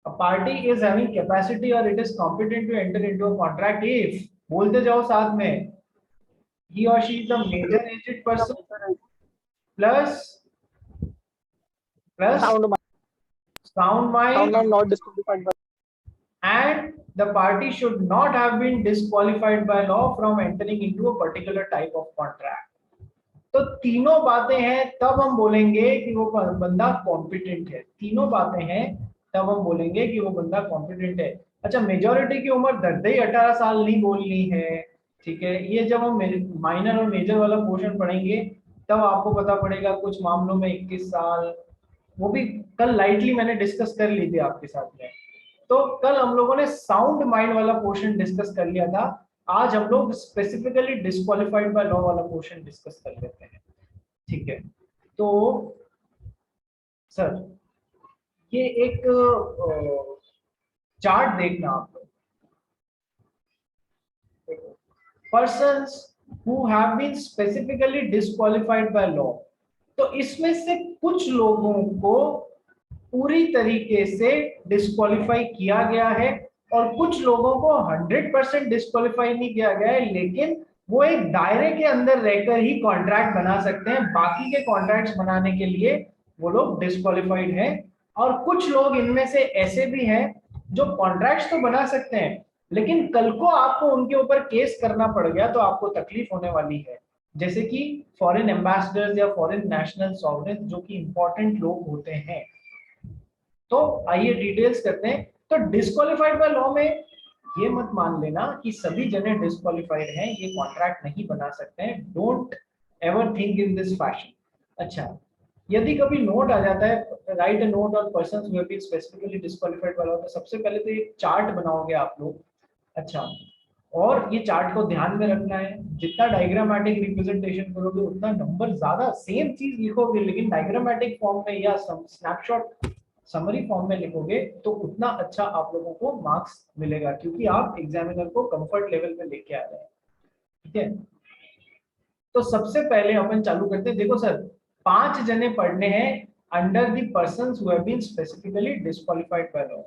A party is having capacity or it is competent to enter into a contract if, बोलते जाओ साथ में, he or she is a major aged person plus Sound sound mind mind not disqualified by and the party should not have been disqualified by law from entering into a particular type of contract. तो तीनों बातें हैं तब हम बोलेंगे कि वो बंदा कॉम्पिटेंट है। तीनों बातें हैं तब हम बोलेंगे कि वो बंदा कॉम्पिटेंट है। अच्छा, मेजॉरिटी की उम्र दर्द ही 18 साल नहीं बोलनी है, ठीक है। ये जब हम माइनर और मेजर वाला पोर्शन पढ़ेंगे तब आपको पता पड़ेगा। कुछ मामलों में 21 साल, वो भी कल लाइटली मैंने डिस्कस कर ली थी आपके साथ में। तो कल हम लोगों ने साउंड माइंड वाला पोर्शन डिस्कस कर लिया था। आज हम लोग स्पेसिफिकली डिस्क्वालिफाइड बाय लॉ वाला पोर्शन डिस्कस कर लेते हैं, ठीक है। तो सर ये एक चार्ट देखना आप लोग, persons who have been specifically disqualified by law. तो इसमें से कुछ लोगों को पूरी तरीके से डिस्क्वालीफाई किया गया है और कुछ लोगों को 100% डिस्क्वालीफाई नहीं किया गया है, लेकिन वो एक दायरे के अंदर रहकर ही कॉन्ट्रैक्ट बना सकते हैं। बाकी के कॉन्ट्रैक्ट्स बनाने के लिए वो लोग डिस्क्वालीफाइड हैं। और कुछ लोग इनमें से ऐसे भी हैं जो कॉन्ट्रैक्ट्स तो बना सकते हैं, लेकिन कल को आपको उनके ऊपर केस करना पड़ गया तो आपको तकलीफ होने वाली है। जैसे कि फॉरेन एम्बेसडर्स या फॉरेन नेशनल सॉवरेन, जो कि इंपॉर्टेंट लोग होते हैं। तो आइए डिटेल्स करते हैं। तो डिस्क्वालिफाइड बाय लॉ में ये मत मान लेना कि सभी जने डिस्क्वालिफाइड हैं, ये कॉन्ट्रैक्ट नहीं बना सकते हैं। Don't ever think in this fashion. अच्छा, यदि कभी नोट आ जाता है, write a note on persons who have been specifically disqualified by law, तो सबसे पहले तो एक चार्ट बनाओगे आप लोग। अच्छा, और ये चार्ट को ध्यान में रखना है। जितना डायग्रामेटिक रिप्रेजेंटेशन करोगे उतना नंबर ज्यादा, सेम चीज लिखोगे लेकिन डायग्रामेटिक फॉर्म में या स्नैपशॉट समरी फॉर्म में लिखोगे तो उतना अच्छा आप लोगों को मार्क्स मिलेगा, क्योंकि आप एग्जामिनर को कंफर्ट लेवल पे लेके आ रहे हैं, ठीक है। तो सबसे पहले अपन चालू करते हैं। देखो सर, 5 जने पढ़ने हैं under the persons who have been specifically disqualified by law.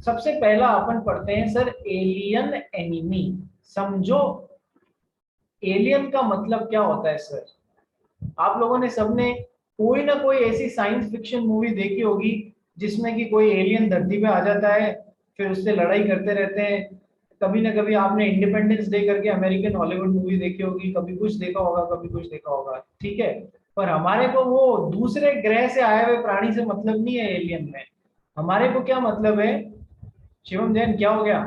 सबसे पहला अपन पढ़ते हैं सर, एलियन एनिमी। समझो एलियन का मतलब क्या होता है सर। आप लोगों ने सबने कोई ना कोई ऐसी साइंस फिक्शन मूवी देखी होगी जिसमें कि कोई एलियन धरती पे आ जाता है, फिर उससे लड़ाई करते रहते हैं। कभी ना कभी आपने इंडिपेंडेंस डे करके अमेरिकन हॉलीवुड मूवी देखी होगी, कभी कुछ देखा होगा, कभी कुछ देखा होगा, ठीक है। पर हमारे को वो दूसरे ग्रह से आए हुए प्राणी से मतलब नहीं है एलियन में। हमारे को क्या मतलब है? शिवम जैन, क्या हो गया?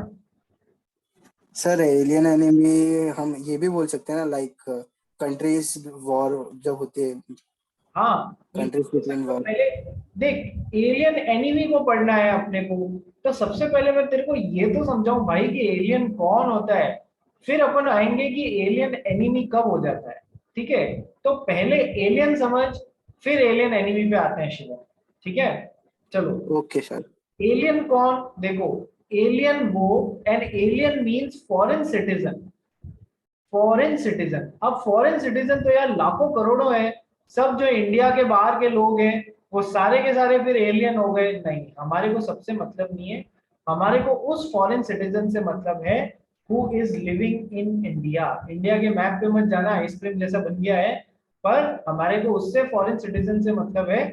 सर एलियन एनिमी हम ये भी बोल सकते हैं ना, लाइक कंट्रीज वॉर जब होती है, हाँ, कंट्रीज बिटवीन वॉर। पहले देख, एलियन एनिमी को पढ़ना है अपने को। तो सबसे पहले मैं तेरे को ये तो समझाऊं भाई कि एलियन कौन होता है, फिर अपन आएंगे कि एलियन एनिमी कब हो जाता है, ठीक है। तो पहले एलियन समझ, फिर एलियन एनिमी पे आते हैं शिवम, ठीक है। चलो, ओके सर। एलियन कौन? देखो, एलियन वो, an alien means foreign citizen. Foreign citizen, अब फॉरेन सिटीजन तो यार लाखों करोड़ों है। सब जो इंडिया के बाहर के लोग हैं वो सारे के सारे फिर एलियन हो गए? नहीं, हमारे को सबसे मतलब नहीं है। हमारे को उस फॉरेन सिटीजन से मतलब है who is living in India. India के मैप पे मत जाना, आइसक्रीम जैसा बन गया है। पर हमारे को उससे फॉरेन सिटीजन से मतलब है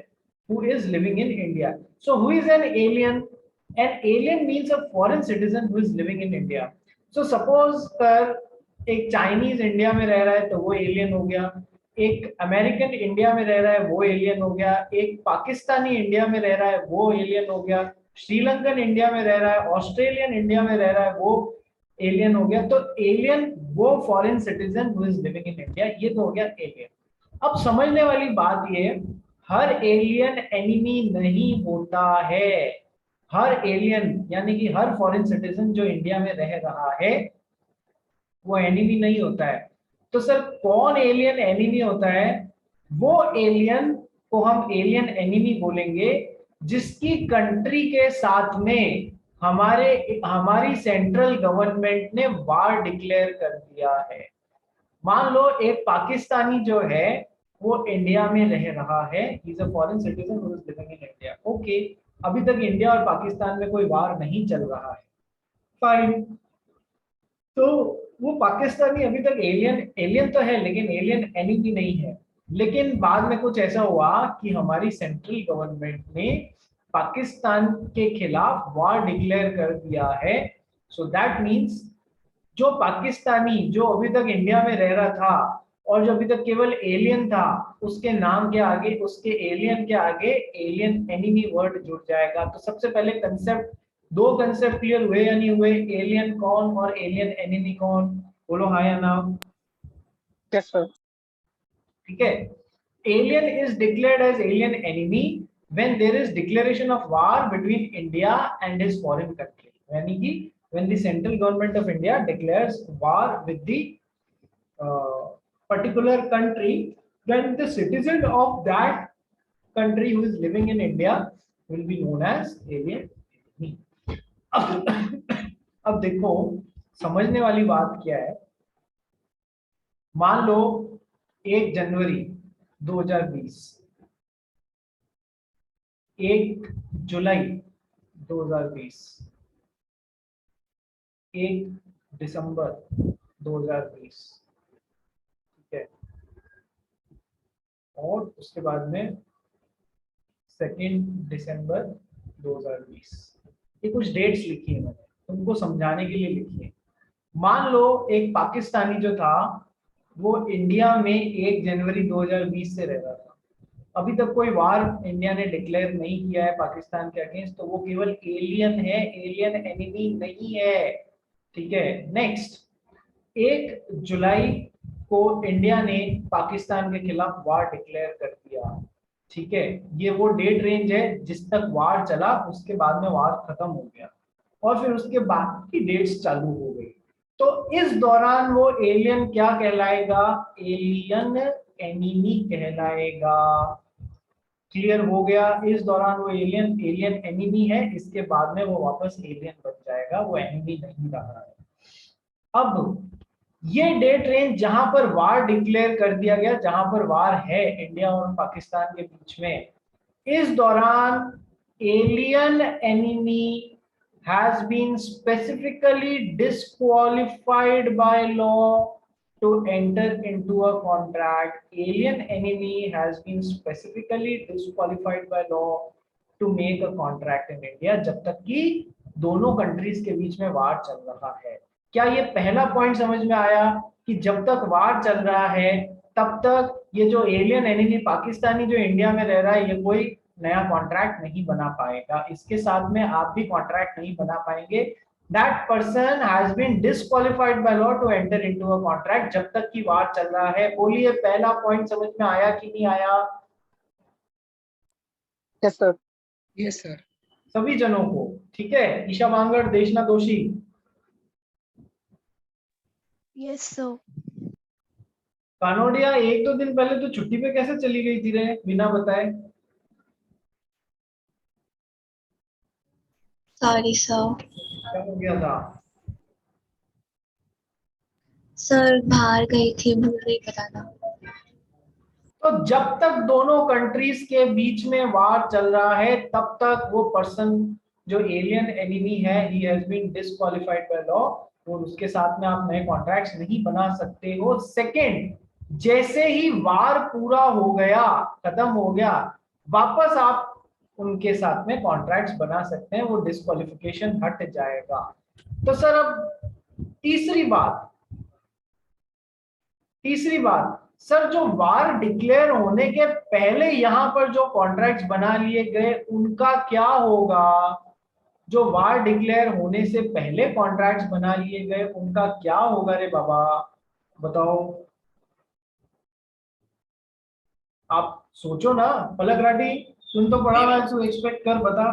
who is living in India. So who is an alien? An alien means a foreign citizen who is living in India. So suppose कर एक चाइनीज इंडिया में रह रहा है तो वो एलियन हो गया। एक अमेरिकन इंडिया में रह रहा है वो एलियन हो गया। एक पाकिस्तानी इंडिया में रह रहा है वो एलियन हो गया। श्रीलंकन इंडिया में रह रहा है, ऑस्ट्रेलियन इंडिया में रह रहा है, वो एलियन हो गया। तो एलियन वो foreign citizen who is living in India, ये तो हो गया एलियन। अब समझने वाली बात ये, हर एलियन एनिमी नहीं होता है। हर एलियन यानी कि हर फॉरेन सिटीजन जो इंडिया में रह रहा है वो एनिमी नहीं होता है। तो सर कौन एलियन एनिमी होता है? वो एलियन को हम एलियन एनिमी बोलेंगे जिसकी कंट्री के साथ में हमारी सेंट्रल गवर्नमेंट ने वार डिक्लेयर कर दिया है। मान लो एक पाकिस्तानी जो है वो इंडिया में रह रहा है, he is a foreign citizen who is living in India, okay. अभी तक इंडिया और पाकिस्तान में कोई वार नहीं चल रहा है, फाइन। तो वो पाकिस्तानी अभी तक एलियन एलियन तो है लेकिन एलियन एनिमी नहीं है। लेकिन बाद में कुछ ऐसा हुआ कि हमारी सेंट्रल गवर्नमेंट ने पाकिस्तान के खिलाफ वार डिक्लेयर कर दिया है। सो दैट मीन्स जो पाकिस्तानी जो अभी तक इंडिया में रह रहा था और जो अभी तक केवल एलियन था, उसके नाम के आगे, उसके एलियन के आगे एलियन एनिमी वर्ड जुड़ जाएगा। तो सबसे पहले कंसेप्ट, दो कंसेप्ट क्लियर हुए या नहीं हुए? एलियन कौन और एलियन एनिमी कौन? बोलो हाँ या ना। Yes sir. ठीक है। Alien is declared as alien enemy when there is declaration of war between India and his foreign country, यानी कि when the central government of India declares war with the particular country, then the citizen of that country who is living in India will be known as alien enemy. अब देखो समझने वाली बात क्या है। मान लो 1 जनवरी 2020, 1 जुलाई 2020, 1 दिसंबर 2020, ठीक है, और उसके बाद में 2 दिसंबर 2020। ये कुछ डेट्स लिखी है मैंने तुमको समझाने के लिए लिखी है। मान लो एक पाकिस्तानी जो था वो इंडिया में 1 जनवरी 2020 से रह रहा था। अभी तक कोई वार इंडिया ने डिक्लेयर नहीं किया है पाकिस्तान के अगेंस्ट, तो वो केवल एलियन है, एलियन एनिमी नहीं है। ठीक है, नेक्स्ट 1 जुलाई को इंडिया ने पाकिस्तान के खिलाफ वार डिक्लेयर कर दिया। ठीक है, ये वो डेट रेंज है जिस तक वार चला, उसके बाद में वार खत्म हो गया और फिर उसके बाद की डेट्स चालू हो गई। तो इस दौरान वो एलियन क्या कहलाएगा? एलियन एनिमी कहलाएगा। क्लियर हो गया? इस दौरान वो एलियन एलियन एनिमी है, इसके बाद में वो वापस एलियन बन जाएगा, वो एनिमी नहीं रहा है। अब ये डेट रेंज जहां पर वार डिक्लेयर कर दिया गया, जहां पर वार है इंडिया और पाकिस्तान के बीच में, इस दौरान alien enemy has been specifically disqualified by law to enter into a contract. Alien enemy has been specifically disqualified by law to make a contract in India जब तक कि दोनों कंट्रीज के बीच में वार चल रहा है। क्या ये पहला पॉइंट समझ में आया कि जब तक वार चल रहा है तब तक ये जो एलियन एनिमी पाकिस्तानी जो इंडिया में रह रहा है, ये कोई नया कॉन्ट्रैक्ट नहीं बना पाएगा, इसके साथ में आप भी कॉन्ट्रैक्ट नहीं बना पाएंगे। That person has been disqualified by law to enter into a contract जब तक की वार चल रहा है। बोलिए पहला पॉइंट समझ में आया कि नहीं आया? Yes sir. Yes sir. सभी जनों को? ठीक है, ईशा वांगड़, देशना दोषी। Yes sir. कानोडिया 1-2 दिन पहले तो छुट्टी पे कैसे चली गई थी रे बिना बताए? Sorry sir. क्या हो गया था? सर बाहर गई थी, भूल गई बताना। तो जब तक दोनों कंट्रीज के बीच में वार चल रहा है तब तक वो पर्सन जो एलियन एनिमी है, he has been disqualified by law, और उसके साथ में आप नए कॉन्ट्रैक्ट्स नहीं बना सकते हो। सेकंड, जैसे ही वार पूरा हो गया, खत्म हो गया, वापस आप उनके साथ में कॉन्ट्रैक्ट्स बना सकते हैं, वो डिस्क्वालिफिकेशन हट जाएगा। तो सर अब तीसरी बात सर, जो वार डिक्लेयर होने के पहले यहां पर जो कॉन्ट्रैक्ट्स बना लिए गए उनका क्या होगा? जो वार डिक्लेयर होने से पहले कॉन्ट्रैक्ट्स बना लिए गए उनका क्या होगा रे बाबा? बताओ, आप सोचो ना। पलक राठी, तुम तो पढ़ा है, तू एक्सपेक्ट कर, बता।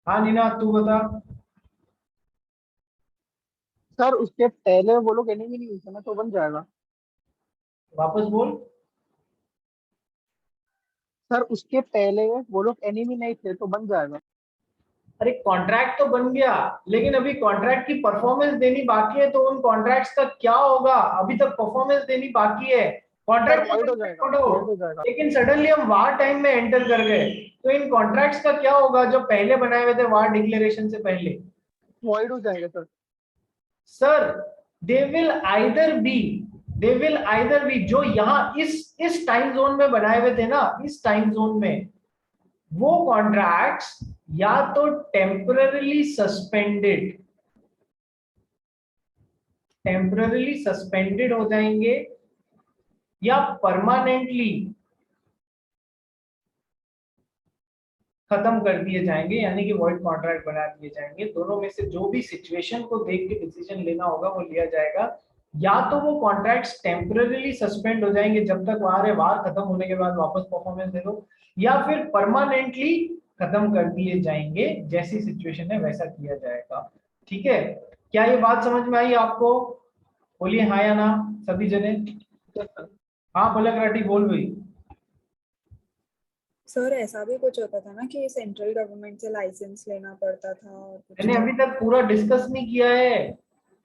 हाँ नीना, तू बता। सर उसके पहले वो लोग एनिमी नहीं हुए ना, तो बन जाएगा। वापस बोल। सर उसके पहले वो लोग एनिमी नहीं थे तो बन जाएगा। अरे कॉन्ट्रैक्ट तो बन गया, लेकिन अभी कॉन्ट्रैक्ट की परफॉर्मेंस देनी बाकी है, तो उन कॉन्ट्रैक्ट्स का क्या होगा? अभी तक परफॉर्मेंस देनी बाकी है, कॉन्ट्रैक्ट void हो जाएगा, void हो जाएगा। लेकिन सडनली हम वार टाइम में एंटर कर गए, तो इन कॉन्ट्रैक्ट्स का क्या होगा जो पहले बनाए हुए थे वार डिक्लेरेशन से पहले? void हो जाएंगे sir. Sir they will either be जो यहाँ इस टाइम जोन में बनाए हुए थे ना, इस टाइम जोन में वो कॉन्ट्रैक्ट्स या तो टेम्पररीली सस्पेंडेड हो जाएंगे या परमानेंटली खत्म कर दिए जाएंगे, यानी कि वॉइड कॉन्ट्रैक्ट बना दिए जाएंगे। दोनों में से जो भी सिचुएशन को देख के डिसीजन लेना होगा वो लिया जाएगा। या तो वो कॉन्ट्रैक्ट्स टेम्पररीली सस्पेंड हो जाएंगे जब तक वार खत्म होने के बाद वापस परफॉर्मेंस दे दो, या फिर परमानेंटली खत्म कर दिए जाएंगे, जैसी सिचुएशन है वैसा किया जाएगा। ठीक है, क्या ये बात समझ में आई आपको? बोलिए हाँ या ना सभी जने। हाँ पलक राठी बोल भाई। सर ऐसा भी कुछ होता था ना कि सेंट्रल गवर्नमेंट से लाइसेंस लेना पड़ता था और कुछ मैंने अभी तक पूरा डिस्कस नहीं किया है,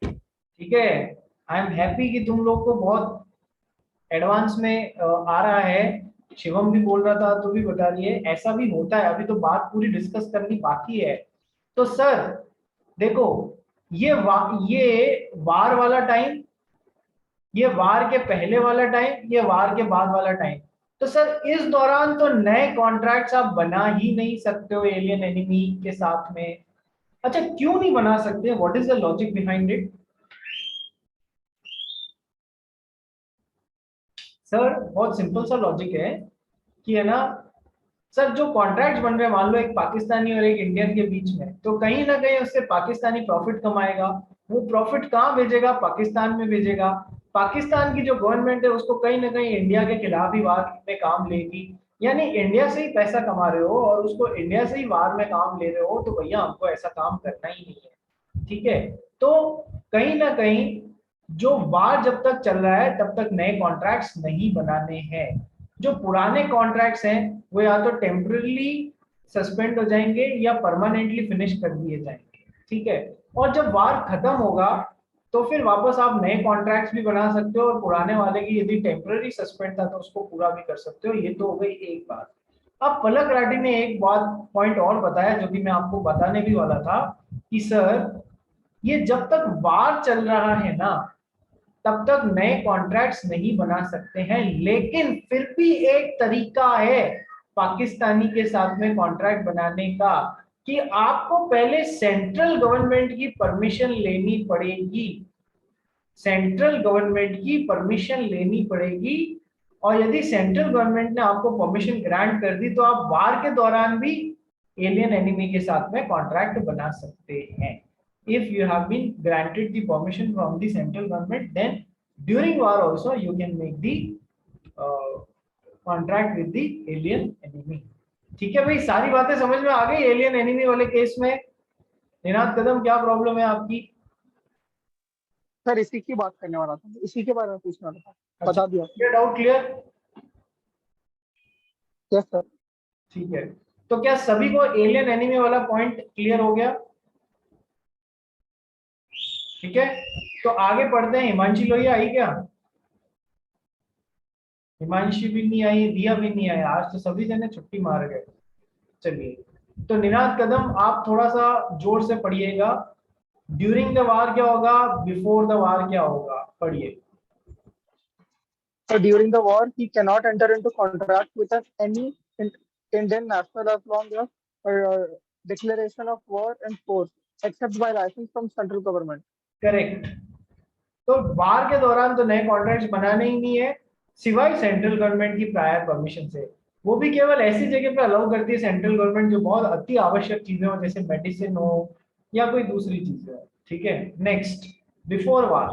ठीक है। आई एम हैप्पी कि तुम लोग को बहुत एडवांस में आ रहा है। शिवम भी बोल रहा था, तो भी बता रही है, ऐसा भी होता है। अभी तो बात पूरी डिस्कस करनी बाकी है। तो सर देखो, ये वार वाला टाइम, ये वार के पहले वाला टाइम, ये वार के बाद वाला टाइम। तो सर इस दौरान तो नए कॉन्ट्रैक्ट्स आप बना ही नहीं सकते हो एलियन एनिमी के साथ में। अच्छा क्यों नहीं बना सकते? What is the logic behind it? Sir बहुत सिंपल सा लॉजिक है कि है ना सर, जो कॉन्ट्रैक्ट्स बन रहे हैं, मान लो एक पाकिस्तानी और एक इंडियन के बीच में, तो कहीं ना कहीं उससे पाकिस्तानी प्रॉफिट कमाएगा। वो प्रॉफिट कहाँ भेजेगा? पाकिस्तान में भेजेगा। पाकिस्तान की जो गवर्नमेंट है उसको कहीं ना कहीं इंडिया के खिलाफ ही वार में काम लेगी। यानी इंडिया से ही पैसा कमा रहे हो और उसको इंडिया से ही वार में काम ले रहे हो, तो भैया हमको ऐसा काम करना ही नहीं है। ठीक है, तो कहीं ना कहीं जो वार जब तक चल रहा है तब तक नए कॉन्ट्रैक्ट्स नहीं बनाने हैं। जो पुराने कॉन्ट्रैक्ट्स हैं वो या तो टेम्पररी सस्पेंड हो जाएंगे या परमानेंटली फिनिश कर दिए जाएंगे। ठीक है, और जब वार खत्म होगा तो फिर वापस आप नए कॉन्ट्रैक्ट्स भी बना सकते हो, और पुराने वाले की यदि टेम्पररी सस्पेंड था तो उसको पूरा भी कर सकते हो। ये तो हो गई एक बात। अब पलक राठी ने एक बात पॉइंट और बताया जो कि मैं आपको बताने भी वाला था कि सर ये जब तक वार चल रहा है ना तब तक नए कॉन्ट्रैक्ट्स नहीं बना सकते हैं, लेकिन फिर भी एक तरीका है पाकिस्तानी के साथ में कॉन्ट्रैक्ट बनाने का कि आपको पहले सेंट्रल गवर्नमेंट की परमिशन लेनी पड़ेगी। सेंट्रल गवर्नमेंट की परमिशन लेनी पड़ेगी, और यदि सेंट्रल गवर्नमेंट ने आपको परमिशन ग्रांट कर दी तो आप वार के दौरान भी एलियन एनिमी के साथ में कॉन्ट्रैक्ट बना सकते हैं। If you have been granted the permission from the central government, then during war also you can make the contract with the alien enemy. ठीक है भाई, सारी बातें समझ में आ गई एलियन एनिमी वाले केस में? निनाद कदम क्या प्रॉब्लम है आपकी? सर इसी की बात करने वाला था, इसी के बारे में पूछना था, बता दिया। ये डाउट क्लियर? Yes sir. ठीक है, तो क्या सभी को एलियन एनिमी वाला पॉइंट क्लियर हो गया? ठीक है, तो आगे पढ़ते हैं। हिमांशी लोहिया आई क्या? हिमांशी भी नहीं आई, दिया भी नहीं आया, आज तो सभी जने छुट्टी मार गए। चलिए, तो निनाद कदम आप थोड़ा सा जोर से पढ़िएगा। ड्यूरिंग द वार क्या होगा, बिफोर द वार क्या होगा, पढ़िए। So during the war, he cannot enter into contract with any Indian national as long as declaration of war and force, except by license from central government. Correct. तो वार के दौरान तो नए contracts बनाने ही नहीं है, सिवाय सेंट्रल गवर्नमेंट की प्रायर परमिशन से। वो भी केवल ऐसी जगह पे अलाउ करती है सेंट्रल गवर्नमेंट जो बहुत अति आवश्यक चीजें हो, जैसे मेडिसिन हो या कोई दूसरी चीज हो। ठीक है, नेक्स्ट, बिफोर वार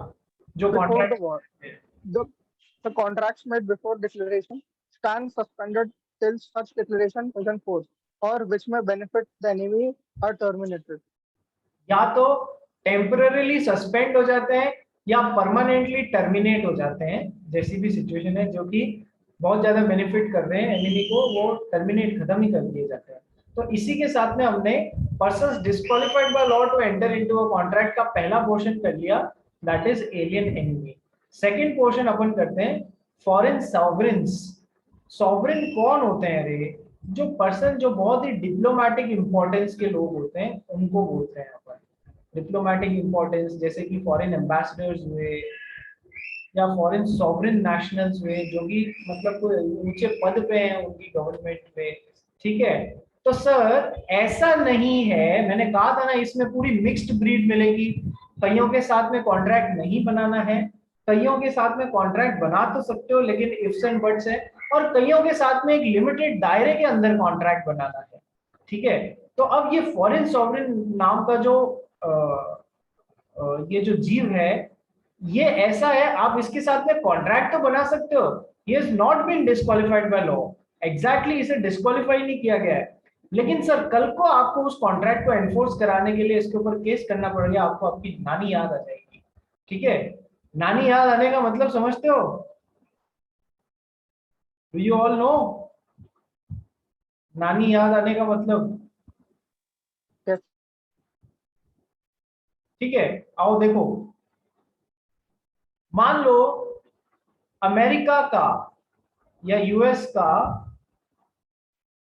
जो Before the contract, war, the contracts made before declaration stand suspended till such declaration is in force, or which may benefit the enemy are terminated. या तो टेम्पररीली सस्पेंड हो जाते हैं या परमानेंटली टर्मिनेट हो जाते हैं, जैसी भी सिचुएशन है जो कि बहुत ज्यादा बेनिफिट कर रहे हैं एनिमी को, वो टर्मिनेट खत्म ही कर दिए जाते हैं। तो इसी के साथ में हमने persons disqualified by law to enter into a contract का पहला पोर्शन कर लिया, that is alien enemy. Second portion अपन करते हैं फॉरेन सॉवरेन्स, सॉवरेन कौन होते हैं रे? जो पर्सन जो बहुत ही डिप्लोमेटिक इंपॉर्टेंस के लोग होते हैं उनको बोलते हैं यहाँ पर डिप्लोमेटिक इंपॉर्टेंस, जैसे कि फॉरेन एम्बेसडर्स हुए या फॉरेन सॉवरेन नेशनल्स हुए जो कि मतलब कोई ऊंचे पद पे हैं उनकी गवर्नमेंट में, ठीक है। तो सर ऐसा नहीं है, मैंने कहा था ना इसमें पूरी मिक्स्ड ब्रीड मिलेगी, कईयों के साथ में कॉन्ट्रैक्ट नहीं बनाना है, कईयों के साथ में कॉन्ट्रैक्ट बना तो सकते हो लेकिन इफ्स एंड बट्स है, और कईयों के साथ में एक लिमिटेड दायरे के अंदर कॉन्ट्रैक्ट बनाना है, ठीक है। तो अब ये फॉरेन सॉवरेन नाम का जो ये जो जीव है ये ऐसा है, आप इसके साथ में कॉन्ट्रैक्ट तो बना सकते हो, he is not been disqualified by law, exactly इसे डिस्क्वालीफाई नहीं किया गया है, लेकिन सर कल को आपको उस कॉन्ट्रैक्ट को एनफोर्स कराने के लिए इसके ऊपर केस करना पड़ेगा, आपको आपकी नानी याद आ जाएगी, ठीक है। नानी याद आने का मतलब समझते हो? डू यू ऑल नो नानी याद आने का मतलब? Yes. ठीक है, आओ देखो, मान लो अमेरिका का या यूएस का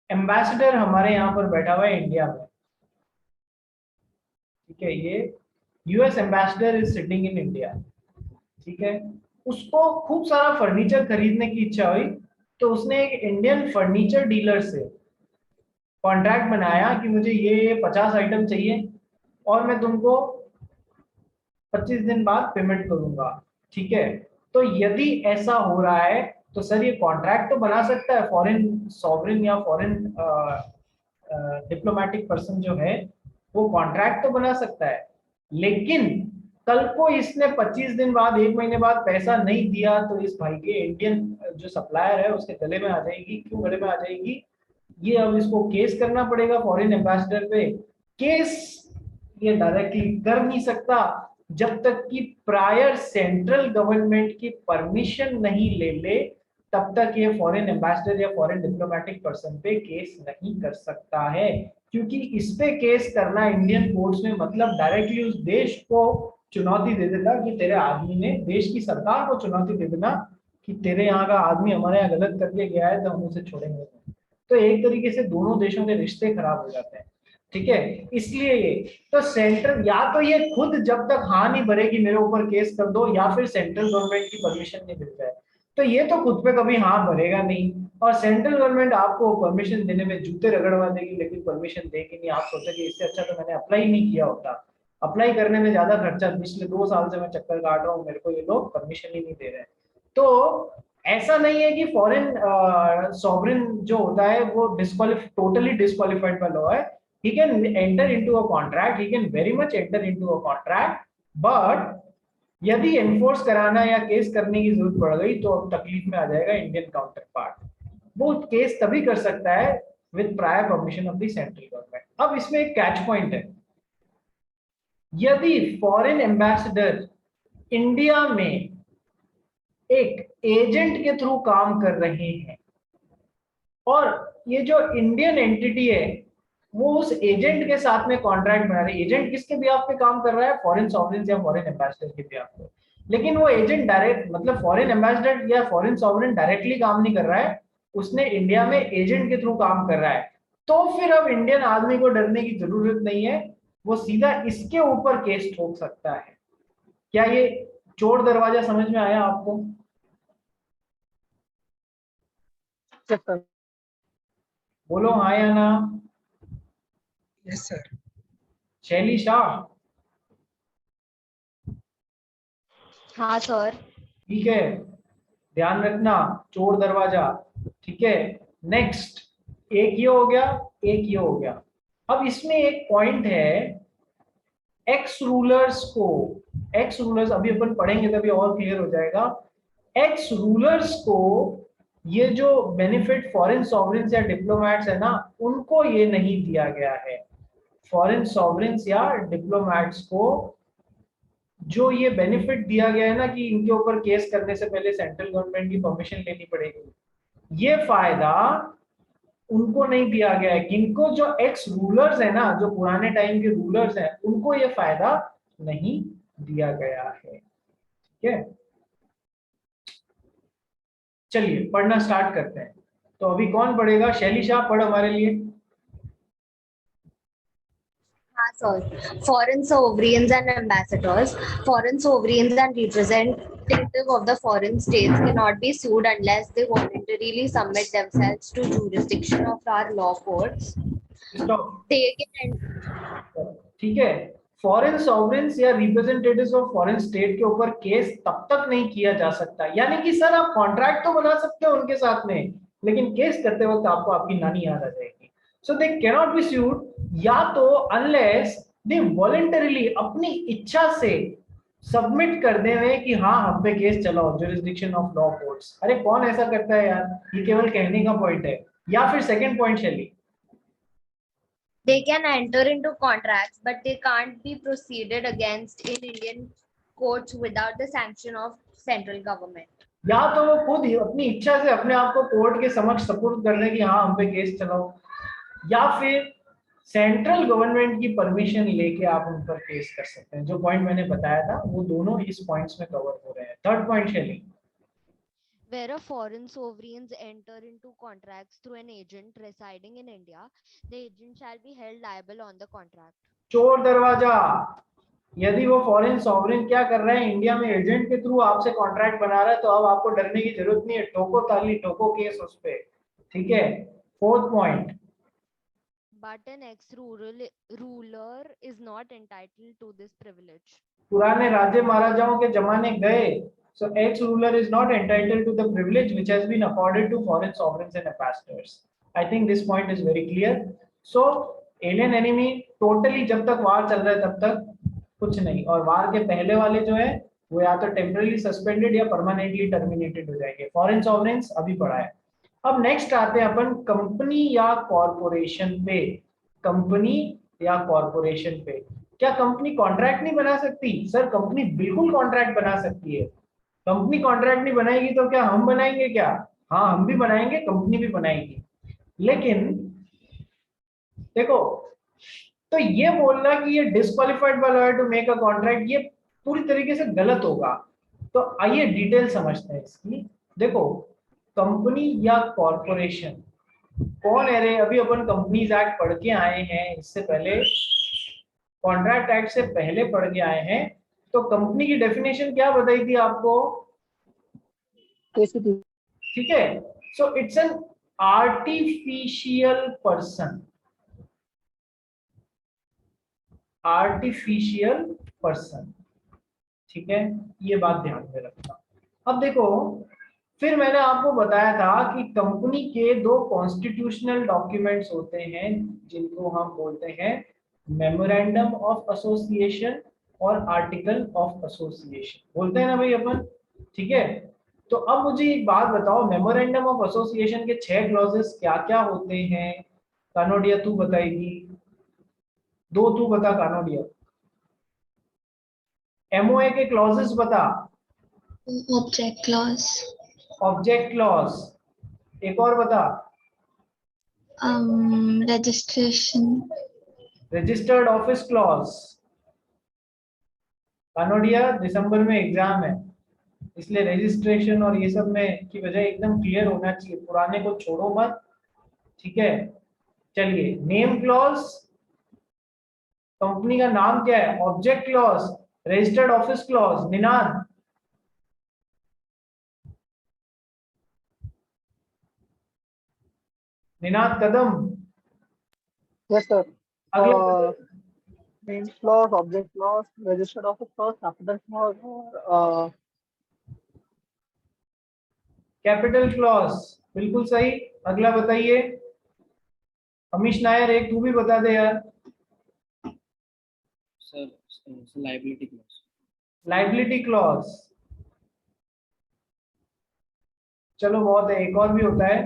एम्बेसडर हमारे यहाँ पर बैठा हुआ है इंडिया में, ठीक है, ये US ambassador is sitting in India, ठीक है। उसको खूब सारा फर्नीचर खरीदने की इच्छा हुई तो उसने एक इंडियन फर्नीचर डीलर से कॉन्ट्रैक्ट बनाया कि मुझे ये 50 आइटम चाहिए और मैं तुमको 25 दिन बाद पेमेंट करूंगा, ठीक है। तो यदि ऐसा हो रहा है तो सर ये कॉन्ट्रैक्ट तो बना सकता है फॉरेन सॉवरेन या फॉरेन डिप्लोमेटिक पर्सन जो है वो कॉन्ट्रैक्ट तो बना सकता है, लेकिन कल को इसने 25 दिन बाद 1 महीने बाद पैसा नहीं दिया तो इस भाई के इंडियन जो सप्लायर है उसके गले में आ जाएगी। क्यों गले में आ जाएगी? ये अब इसको केस करना पड़ेगा फॉरेन एम्बेसडर पे। केस ये डायरेक्टली कर नहीं सकता जब तक कि प्रायर सेंट्रल गवर्नमेंट की परमिशन नहीं ले ले, तब तक ये फॉरेन एम्बेसडर या फॉरेन डिप्लोमेटिक पर्सन पे केस नहीं कर सकता है, क्योंकि इस पे केस करना इंडियन कोर्ट्स में मतलब डायरेक्टली उस देश को चुनौती दे देना कि तेरे आदमी ने, देश की सरकार को चुनौती दे देना कि तेरे यहाँ का आदमी हमारे यहाँ गलत करके गया है तो हम उसे छोड़ेंगे नहीं। तो एक तरीके से दोनों देशों के रिश्ते खराब हो जाते हैं, ठीक है। इसलिए ये तो सेंट्रल या तो ये खुद जब तक हाँ नहीं भरेगी मेरे ऊपर केस कर दो, या फिर सेंट्रल गवर्नमेंट की परमिशन नहीं मिल जाए, तो ये तो खुद पे कभी हाँ भरेगा नहीं, और सेंट्रल गवर्नमेंट आपको परमिशन देने में जूते रगड़वा देगी लेकिन परमिशन देगी नहीं। आप सोचोगे इससे अच्छा तो मैंने अप्लाई ही नहीं किया होता, अप्लाई करने में ज्यादा खर्चा, पिछले 2 साल से मैं चक्कर काट रहा हूँ, मेरे को ये लोग परमिशन ही नहीं दे रहे हैं। तो ऐसा नहीं है कि फॉरेन सॉवरेन जो होता है वो टोटली डिस्क्वालिफाइड बाय लॉ है। He can enter into a contract, he can very much enter into a contract, but यदि एनफोर्स कराना या केस करने की जरूरत पड़ गई तो अब तकलीफ में आ जाएगा इंडियन काउंटर पार्ट। वो केस तभी कर सकता है with prior permission of the central government. अब इसमें एक कैच पॉइंट है, यदि फॉरेन एम्बेसडर इंडिया में एक एजेंट के थ्रू काम कर रहे हैं और ये जो इंडियन एंटिटी है वो उस एजेंट के साथ में कॉन्ट्रैक्ट बना रही है, एजेंट किसके बिहाफ पे काम कर रहा है? फॉरेन सॉवरेन या फॉरेन एम्बेसडर के बिहाफ पे, लेकिन वो एजेंट डायरेक्ट मतलब फॉरेन एम्बेसडर या फॉरेन सॉवरेन डायरेक्टली काम नहीं कर रहा है, उसने इंडिया में एजेंट के थ्रू काम कर रहा है, तो फिर अब इंडियन आदमी को डरने की जरूरत नहीं है, वो सीधा इसके ऊपर केस ठोक सकता है। क्या ये चोर दरवाजा समझ में आया आपको? Yes, sir. बोलो हाँ या ना। Yes, sir. शैली शाह, हाँ सर। ठीक है, ध्यान रखना चोर दरवाजा, ठीक है। नेक्स्ट, एक ये हो गया, एक ये हो गया। अब इसमें एक पॉइंट है, एक्स रूलर्स को, एक्स रूलर्स अभी अपन पढ़ेंगे तभी और क्लियर हो जाएगा। एक्स रूलर्स को ये जो बेनिफिट फॉरेन सॉवरेन्स या डिप्लोमैट्स है ना उनको ये नहीं दिया गया है। फॉरेन सॉवरेन्स या डिप्लोमैट्स को जो ये बेनिफिट दिया गया है ना कि इनके ऊपर केस करने से पहले सेंट्रल गवर्नमेंट की परमिशन लेनी पड़ेगी, ये फायदा उनको नहीं दिया गया है। किनको? जो एक्स रूलर्स है ना, जो पुराने टाइम के रूलर्स हैं, उनको ये फायदा नहीं दिया गया है, ठीक है। चलिए पढ़ना स्टार्ट करते हैं। तो अभी कौन पढ़ेगा? शैली शाह पढ़ हमारे लिए। हाँ sir, foreign sovereigns and ambassadors, foreign sovereigns and representative of the foreign states cannot be sued unless they voluntarily submit themselves to jurisdiction of our law courts. Stop. They can ठीक है, फॉरेन सॉवरेन्स या representatives of foreign state के ऊपर case तब तक नहीं किया जा सकता, यानी कि सर आप कॉन्ट्रैक्ट तो बना सकते हो उनके साथ में, लेकिन केस करते वक्त आपको आपकी नानी याद आ जाएगी। सो दे कैन नॉट बी सूड, या तो अनलेस दे वॉलंटरीली अपनी इच्छा से सबमिट कर देवे कि हाँ हम पे केस चलाओ जुरिस्डिक्शन ऑफ लॉ कोर्ट्स। अरे कौन ऐसा करता है यार, ये केवल कहने का पॉइंट है। या फिर सेकंड पॉइंट शैली, they can enter into contracts, but they can't be proceeded against in Indian courts without the sanction of central government. या तो वो खुद ही अपनी इच्छा से अपने आप को कोर्ट के समक्ष सपुर्द कर ले कि हाँ हम पे केस चलाओ, या फिर सेंट्रल गवर्नमेंट की परमिशन लेके आप उन पर केस कर सकते हैं। जो पॉइंट मैंने बताया था वो दोनों इस पॉइंट्स में कवर हो रहे हैं। थर्ड पॉइंट शैली, Where a foreign sovereigns enter into contracts through an agent residing in India, the agent shall be held liable on the contract. चोर दरवाजा, यदि वो फॉरेन सॉवरेन क्या कर रहा है, इंडिया में एजेंट के थ्रू आपसे कॉन्ट्रैक्ट बना रहा है, तो अब आपको डरने की जरूरत नहीं है, ठोको ताली ठोको केस उस पे। ठीक है, fourth point, But an ex-ruler is not entitled to this privilege. पुराने राजे महाराजाओं के जमाने गए, so ex ruler is not entitled to the privilege which has been accorded to foreign sovereigns and ambassadors. I think this point is very clear. So alien enemy totally जब तक वार चल रहा है तब तक कुछ नहीं, और वार के पहले वाले जो है वो या तो टेम्पररी सस्पेंडेड या परमानेंटली टर्मिनेटेड हो जाएंगे। फॉरेन सॉवरेन्स अभी पढ़ा है। अब नेक्स्ट आते हैं अपन कंपनी या कॉर्पोरेशन पे। कंपनी या कॉर्पोरेशन पे, क्या कंपनी कॉन्ट्रैक्ट नहीं बना सकती? सर कंपनी बिल्कुल कॉन्ट्रैक्ट बना सकती है। कंपनी कॉन्ट्रैक्ट नहीं बनाएगी तो क्या हम बनाएंगे क्या? हाँ हम भी बनाएंगे, कंपनी भी बनाएगी। लेकिन देखो, तो ये बोलना कि ये disqualified by lawyer to make a contract, ये पूरी तरीके से गलत होगा। तो आइए डिटेल समझते हैं इसकी। देखो, कंपनी या कॉर्पोरेशन कौन है रे? अभी अपन कंपनीज एक्ट पढ़ के आए हैं, इससे पहले कॉन्ट्रैक्ट एक्ट से पहले पढ़ के आए हैं। तो कंपनी की डेफिनेशन क्या बताई थी आपको? ठीक है, so it's an artificial person, artificial person. ठीक है, ये बात ध्यान में रखना। अब देखो, फिर मैंने आपको बताया था कि कंपनी के दो कॉन्स्टिट्यूशनल डॉक्यूमेंट्स होते हैं जिनको हम बोलते हैं मेमोरेंडम ऑफ एसोसिएशन और आर्टिकल ऑफ एसोसिएशन, बोलते हैं ना भाई अपन। ठीक है, तो अब मुझे एक बात बताओ, मेमोरेंडम ऑफ एसोसिएशन के 6 क्लॉजेस क्या क्या होते हैं? कानोडिया तू बताएगी, दो तू बता कानोडिया। एमओए के क्लॉजेस बता। Object clause, ऑब्जेक्ट क्लॉज, एक और बता। registration, registered office clause. Kanodia दिसंबर में एग्जाम है, इसलिए रजिस्ट्रेशन और ये सब में की वजह एकदम क्लियर होना चाहिए, पुराने को छोड़ो मत। ठीक है, चलिए नेम क्लॉज, कंपनी का नाम क्या है? Object clause, registered office clause. Ninad, Ninad कदम। Yes, sir. अगला Name clause, object clause, registered office clause, capital clause, or capital clause, बिल्कुल सही। अगला बताइए अमीश नायर, एक तू भी बता दे यार। Sir liability clause. Liability clause, चलो बहुत है, एक और भी होता है।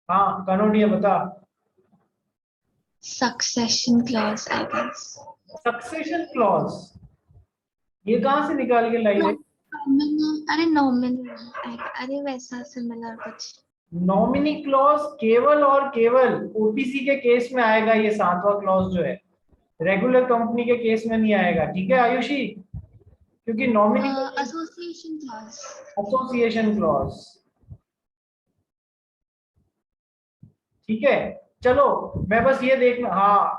हाँ कानोडिया बता। succession clause, I guess. Succession clause, ये कहाँ से निकाल के लाई है? अरे nominal, अरे वैसा similar कुछ। नॉमिनी क्लॉज केवल और केवल ओपीसी के केस में आएगा, ये 7वां क्लॉज जो है, रेगुलर कंपनी के केस में नहीं आएगा। ठीक है आयुषी, क्योंकि nominee association clause. Association clause. ठीक है, चलो मैं बस ये देखना, हाँ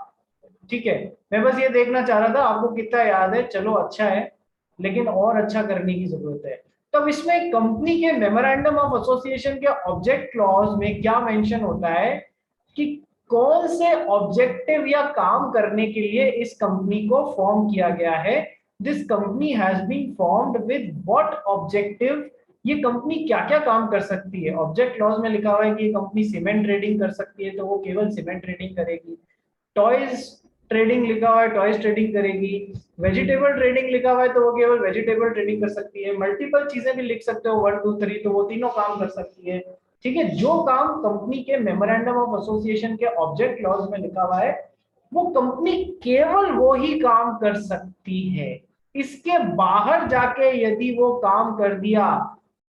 ठीक है, मैं बस ये देखना चाह रहा था आपको कितना याद है। चलो अच्छा है, लेकिन और अच्छा करने की जरूरत है। तो अब इसमें कंपनी के मेमोरेंडम ऑफ एसोसिएशन के ऑब्जेक्ट क्लॉज में क्या मेंशन होता है कि कौन से ऑब्जेक्टिव या काम करने के लिए इस कंपनी को फॉर्म किया गया है। This company has been formed with what objective, ये कंपनी क्या क्या काम कर सकती है। ऑब्जेक्ट क्लॉज में लिखा हुआ है कि ये कंपनी सीमेंट ट्रेडिंग कर सकती है, तो वो केवल सीमेंट ट्रेडिंग करेगी। टॉयज ट्रेडिंग लिखा हुआ है, टॉयज ट्रेडिंग करेगी। वेजिटेबल ट्रेडिंग लिखा हुआ है, तो वो केवल वेजिटेबल ट्रेडिंग कर सकती है। मल्टीपल चीजें भी लिख सकते हो, 1 2 3, तो वो तीनों काम कर सकती है। ठीक है, जो काम कंपनी के मेमोरेंडम ऑफ एसोसिएशन के ऑब्जेक्ट क्लॉज में लिखा हुआ है, वो कंपनी केवल वो ही काम कर सकती है। इसके बाहर जाके यदि वो काम कर दिया,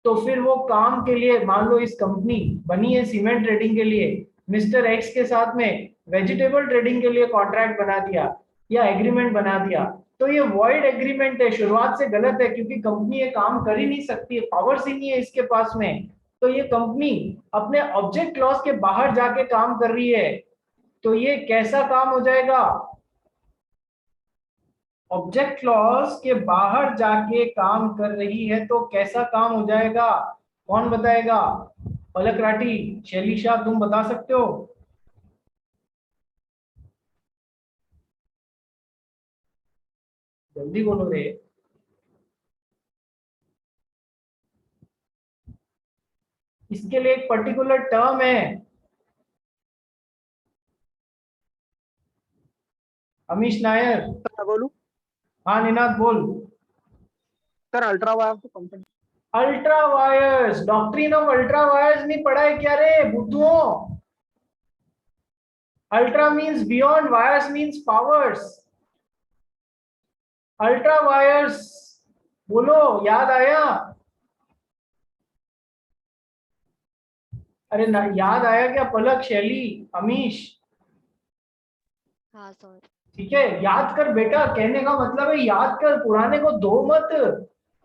तो फिर वो काम के लिए, मान लो इस कंपनी बनी है सीमेंट ट्रेडिंग के लिए, मिस्टर एक्स के साथ में वेजिटेबल ट्रेडिंग के लिए कॉन्ट्रैक्ट बना दिया या एग्रीमेंट बना दिया, तो ये वॉइड एग्रीमेंट है, शुरुआत से गलत है, क्योंकि कंपनी ये काम कर ही नहीं सकती है, पावर्स ही नहीं है इसके पास में। तो ये कंपनी अपने ऑब्जेक्ट क्लॉज के बाहर जाके काम कर रही है, तो ये कैसा काम हो जाएगा। ऑब्जेक्ट क्लॉज के बाहर जाके काम कर रही है तो कैसा काम हो जाएगा, कौन बताएगा। पलक राठी, शैलीशा, तुम बता सकते हो। जल्दी बोलो रे। इसके लिए एक पर्टिकुलर टर्म है। अमीश नायर। मैं बोलूं? हाँ निनाद बोल। सर अल्ट्रा वायर तो company. Ultra vires, doctrine of ultra vires नहीं पढ़ा है क्या रे बुद्धुओं। Ultra means beyond, vires means powers. Ultra vires बोलो, याद आया। अरे ना, याद आया क्या पलक, शैली, अमीश। हाँ सर। ठीक है, याद कर बेटा, कहने का मतलब है याद कर, पुराने को दो मत।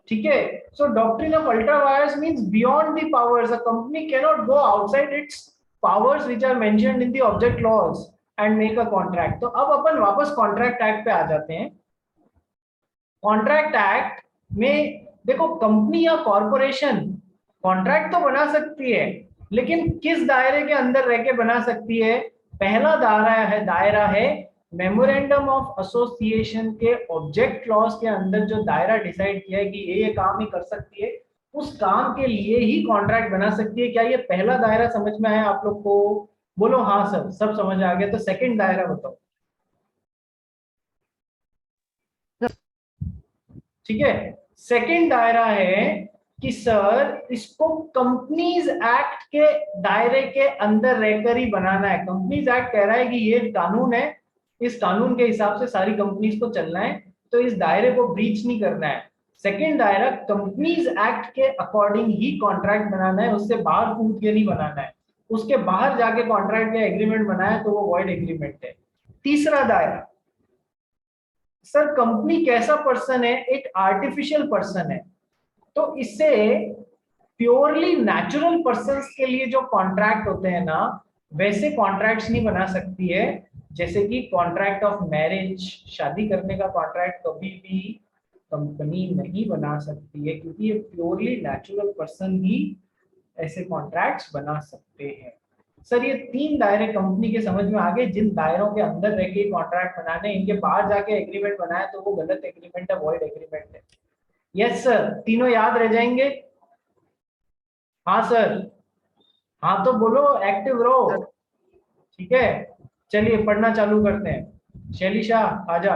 ठीक है, so doctrine of ultra vires means beyond the powers, a company can not go outside its powers which are mentioned in the object clause and make a contract. तो अब अपन वापस कॉन्ट्रैक्ट एक्ट पे आ जाते हैं। कॉन्ट्रैक्ट एक्ट में देखो, company या corporation contract तो बना सकती है, लेकिन किस दायरे के अंदर रह के बना सकती है। पहला दायरा है मेमोरेंडम ऑफ एसोसिएशन के ऑब्जेक्ट क्लॉज के अंदर जो दायरा डिसाइड किया है कि ये काम ही कर सकती है, उस काम के लिए ही कॉन्ट्रैक्ट बना सकती है। क्या ये पहला दायरा समझ में आया आप लोग को? बोलो हाँ सर, सब समझ आ गया। तो सेकंड दायरा बताओ। ठीक है, सेकंड दायरा है कि सर इसको कंपनीज एक्ट के दायरे के अंदर रहकर ही बनाना है। कंपनीज एक्ट कह रहा है कि ये कानून है, इस कानून के हिसाब से सारी कंपनीज को चलना है, तो इस दायरे को ब्रीच नहीं करना है। सेकंड दायरा कंपनीज एक्ट के अकॉर्डिंग ही कॉन्ट्रैक्ट बनाना है, उससे बाहर कूद के नहीं बनाना है। उसके बाहर जाके कॉन्ट्रैक्ट या एग्रीमेंट बनाया तो वो वॉइड एग्रीमेंट है। तीसरा दायरा, सर कंपनी कैसा पर्सन है, एक आर्टिफिशियल पर्सन है, तो इससे प्योरली नेचुरल पर्संस के लिए जो कॉन्ट्रैक्ट होते हैं ना, वैसे कॉन्ट्रैक्ट्स नहीं बना सकती है। जैसे कि कॉन्ट्रैक्ट ऑफ मैरिज, शादी करने का कॉन्ट्रैक्ट कभी भी कंपनी नहीं बना सकती है, क्योंकि ये प्योरली नेचुरल पर्सन ही ऐसे कॉन्ट्रैक्ट्स बना सकते हैं। सर ये तीन दायरे कंपनी के समझ में आ गए, जिन दायरों के अंदर रह के कॉन्ट्रैक्ट बनाने, इनके बाहर जाके एग्रीमेंट बनाया तो वो गलत एग्रीमेंट है, वॉइड एग्रीमेंट है। यस सर, तीनों याद रह जाएंगे। हाँ सर, हाँ तो बोलो, एक्टिव रहो। ठीक है, चलिए पढ़ना चालू करते हैं। शैलीशा आजा।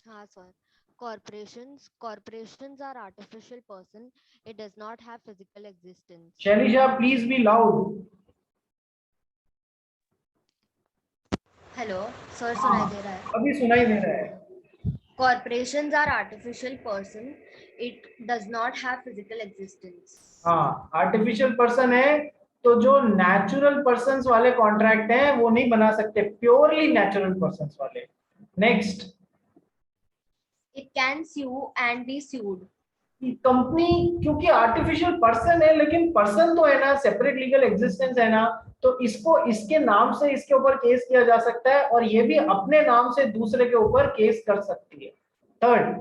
हाँ sir. Corporations are artificial person. It does not have physical existence. Shailisha please be loud. Hello sir, सुनाई दे रहा है? अभी सुनाई दे रहा है। Corporations are artificial person. It does not have physical existence. हाँ, आर्टिफिशियल पर्सन है, तो जो नेचुरल पर्सन्स वाले कॉन्ट्रैक्ट हैं वो नहीं बना सकते, प्योरली नेचुरल पर्सन्स वाले। Next, It can sue and be sued. Company क्योंकि आर्टिफिशियल पर्सन है, लेकिन पर्सन तो है ना, सेपरेट लीगल एग्जिस्टेंस है ना, तो इसको इसके नाम से इसके ऊपर केस किया जा सकता है, और ये भी अपने नाम से दूसरे के ऊपर केस कर सकती है. Third,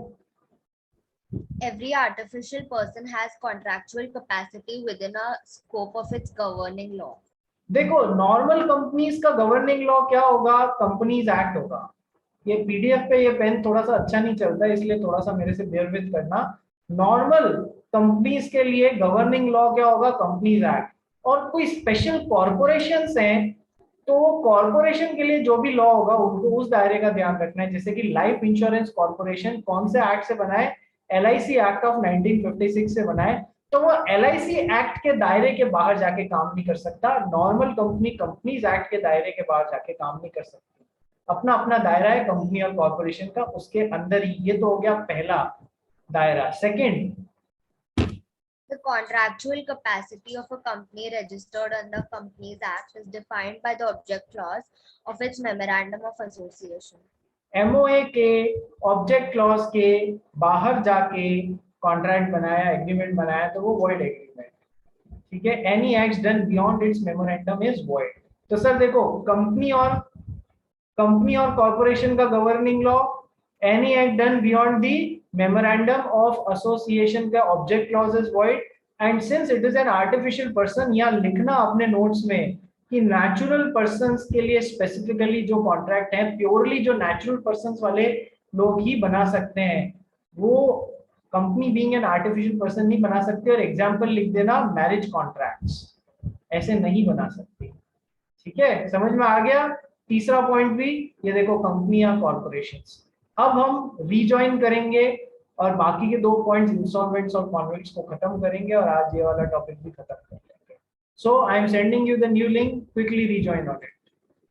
Every artificial person has contractual capacity within a scope of its governing law. देखो नॉर्मल कंपनीज का गवर्निंग लॉ क्या होगा, कंपनीज एक्ट होगा. ये पीडीएफ पे ये पेन थोड़ा सा अच्छा नहीं चलता है, इसलिए थोड़ा सा मेरे से बेयर विद करना. नॉर्मल कंपनीज के लिए गवर्निंग लॉ क्या होगा, कंपनीज एक्ट. और कोई स्पेशल कॉर्पोरेशंस हैं तो कॉर्पोरेशन के लिए जो भी लॉ होगा उनको उस दायरे का ध्यान रखना है. जैसे कि लाइफ इंश्योरेंस कॉर्पोरेशन कौन से एक्ट से बना है, LIC एक्ट ऑफ 1956 से बना है, तो वो LIC एक्ट के दायरे के बाहर जाके काम नहीं कर सकता. नॉर्मल कंपनी कंपनीज एक्ट के दायरे के बाहर जाके काम नहीं कर सकती. अपना अपना दायरा है कंपनी और कॉर्पोरेशन का, उसके अंदर ही. ये तो हो गया पहला दायरा. Second, The contractual capacity of a company registered under Companies Act is defined by the object clause of its memorandum of association. MOA के ऑब्जेक्ट क्लॉज के बाहर जाके कॉन्ट्रैक्ट बनाया, एग्रीमेंट बनाया, तो वो वॉइड एग्रीमेंट. ठीक है. Any act done beyond it's memorandum is void. तो सर देखो, कंपनी और कॉर्पोरेशन का governing law, any act done beyond the memorandum of association का object clause is void. And since it is an artificial person, या लिखना अपने notes में कि नेचुरल पर्संस के लिए स्पेसिफिकली जो कॉन्ट्रैक्ट है प्योरली जो नेचुरल पर्संस वाले लोग ही बना सकते हैं, वो company being an artificial person नहीं बना सकते. और एग्जांपल लिख देना, मैरिज कॉन्ट्रैक्ट्स ऐसे नहीं बना सकते. ठीक है, समझ में आ गया. तीसरा पॉइंट भी ये देखो, कंपनी या कॉर्पोरेशंस. अब हम रीजॉइन करेंगे और बाकी के 2 पॉइंट्स इंस्टॉलमेंट्स और कॉन्वेंट्स को खत्म करेंगे, और आज ये वाला टॉपिक भी खत्म कर लेंगे. So I am sending you the new link, quickly rejoin on it.